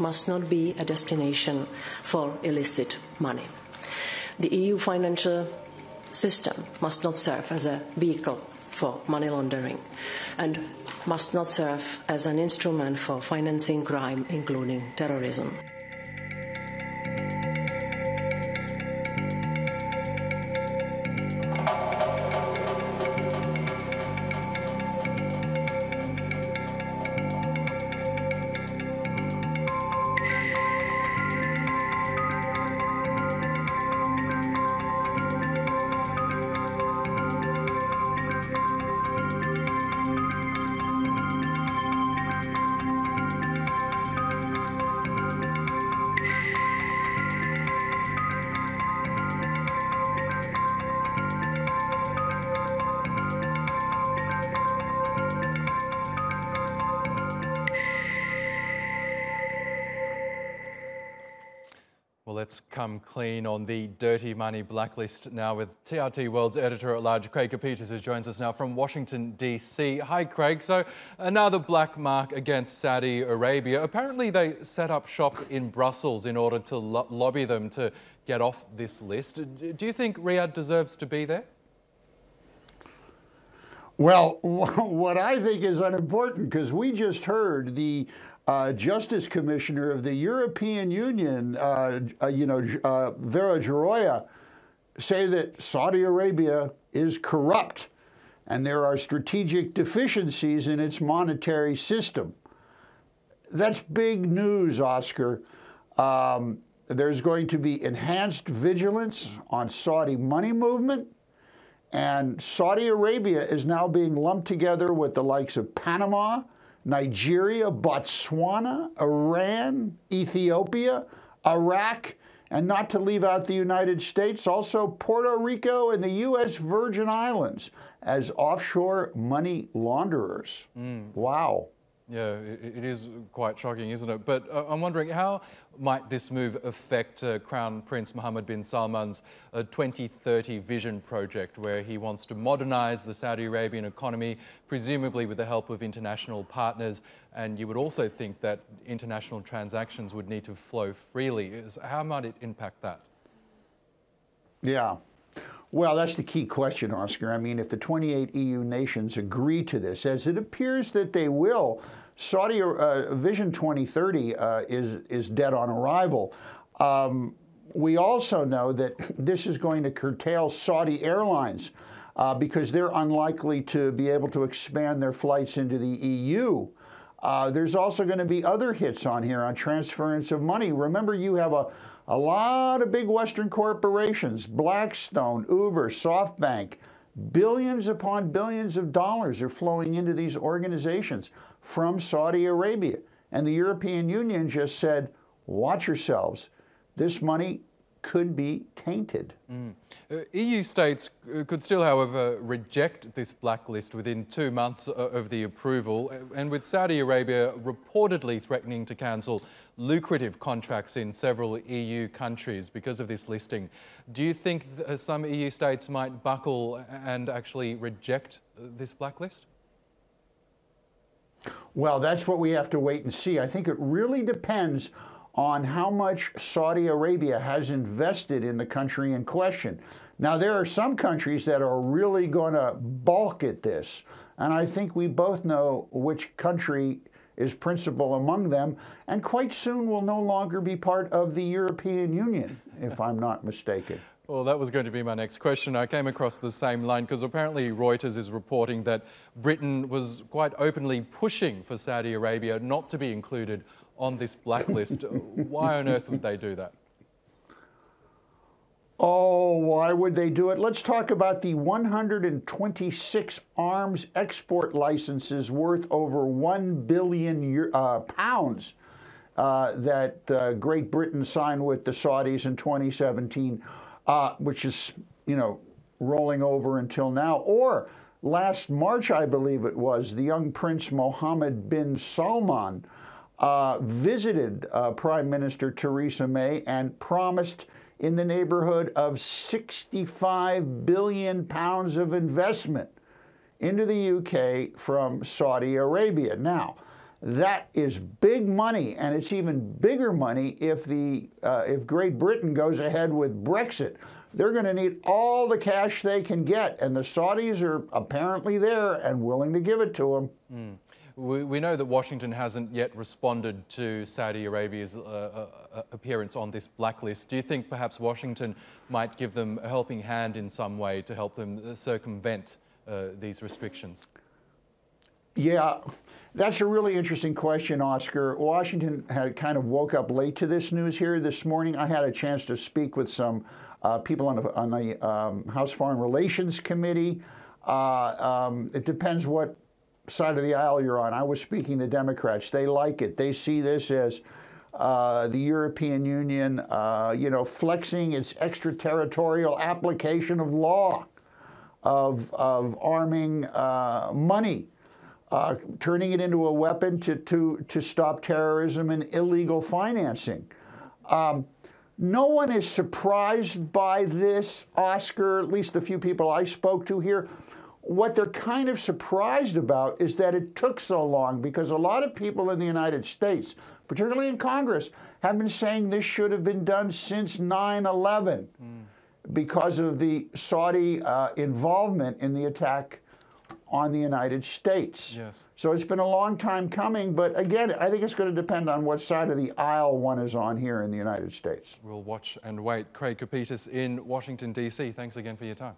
must not be a destination for illicit money. The EU financial system must not serve as a vehicle for money laundering and must not serve as an instrument for financing crime, including terrorism. Well, let's come clean on the dirty money blacklist now with TRT World's editor-at-large, Craig Copetas, who joins us now from Washington, D.C. Hi, Craig. So another black mark against Saudi Arabia. Apparently they set up shop in Brussels in order to lobby them to get off this list. Do you think Riyadh deserves to be there? Well, what I think is unimportant, because we just heard the Justice Commissioner of the European Union, Vera Jourova, say that Saudi Arabia is corrupt and there are strategic deficiencies in its monetary system. That's big news, Oscar. There's going to be enhanced vigilance on Saudi money movement, and Saudi Arabia is now being lumped together with the likes of Panama, Nigeria, Botswana, Iran, Ethiopia, Iraq, and not to leave out the United States, also Puerto Rico and the U.S. Virgin Islands as offshore money launderers. Wow. Yeah, it is quite shocking, isn't it? But I'm wondering, how might this move affect Crown Prince Mohammed bin Salman's 2030 vision project, where he wants to modernise the Saudi Arabian economy, presumably with the help of international partners? And you would also think that international transactions would need to flow freely. How might it impact that? Yeah. Well, that's the key question, Oscar. I mean, if the 28 EU nations agree to this, as it appears that they will, Saudi Vision 2030 is dead on arrival. We also know that this is going to curtail Saudi airlines because they're unlikely to be able to expand their flights into the EU. There's also going to be other hits on here on transference of money. Remember, you have a lot of big Western corporations, Blackstone, Uber, SoftBank, billions upon billions of dollars are flowing into these organizations from Saudi Arabia. And the European Union just said, watch yourselves. This money could be tainted. EU states could still, however, reject this blacklist within 2 months of the approval, and with Saudi Arabia reportedly threatening to cancel lucrative contracts in several EU countries because of this listing. Do you think some EU states might buckle and actually reject this blacklist? Well, that's what we have to wait and see. I think it really depends on how much Saudi Arabia has invested in the country in question. Now, there are some countries that are really going to balk at this, and I think we both know which country is principal among them, and quite soon will no longer be part of the European Union, if I'm not mistaken. Well, that was going to be my next question. I came across the same line because apparently Reuters is reporting that Britain was quite openly pushing for Saudi Arabia not to be included on this blacklist. Why on earth would they do that? Oh, why would they do it? Let's talk about the 126 arms export licenses worth over £1 billion pounds that Great Britain signed with the Saudis in 2017, which is, rolling over until now. Or last March, I believe it was, the young Prince Mohammed bin Salman visited Prime Minister Theresa May and promised in the neighborhood of 65 billion pounds of investment into the UK from Saudi Arabia. Now, That is big money, and it's even bigger money if Great Britain goes ahead with Brexit. They're going to need all the cash they can get, and the Saudis are apparently there and willing to give it to them. We know that Washington hasn't yet responded to Saudi Arabia's appearance on this blacklist. Do you think perhaps Washington might give them a helping hand in some way to help them circumvent these restrictions? Yeah, that's a really interesting question, Oscar. Washington had kind of woke up late to this news here this morning. I had a chance to speak with some people on the House Foreign Relations Committee. It depends what side of the aisle you're on. I was speaking to Democrats. They like it. They see this as the European Union, flexing its extraterritorial application of law, of arming money, turning it into a weapon to stop terrorism and illegal financing. No one is surprised by this, Oscar, at least the few people I spoke to here. What they're kind of surprised about is that it took so long, because a lot of people in the United States, particularly in Congress, have been saying this should have been done since 9/11 because of the Saudi involvement in the attack on the United States. Yes. So it's been a long time coming, but again, I think it's going to depend on what side of the aisle one is on here in the United States. We'll watch and wait. Craig Copetas in Washington, D.C., thanks again for your time.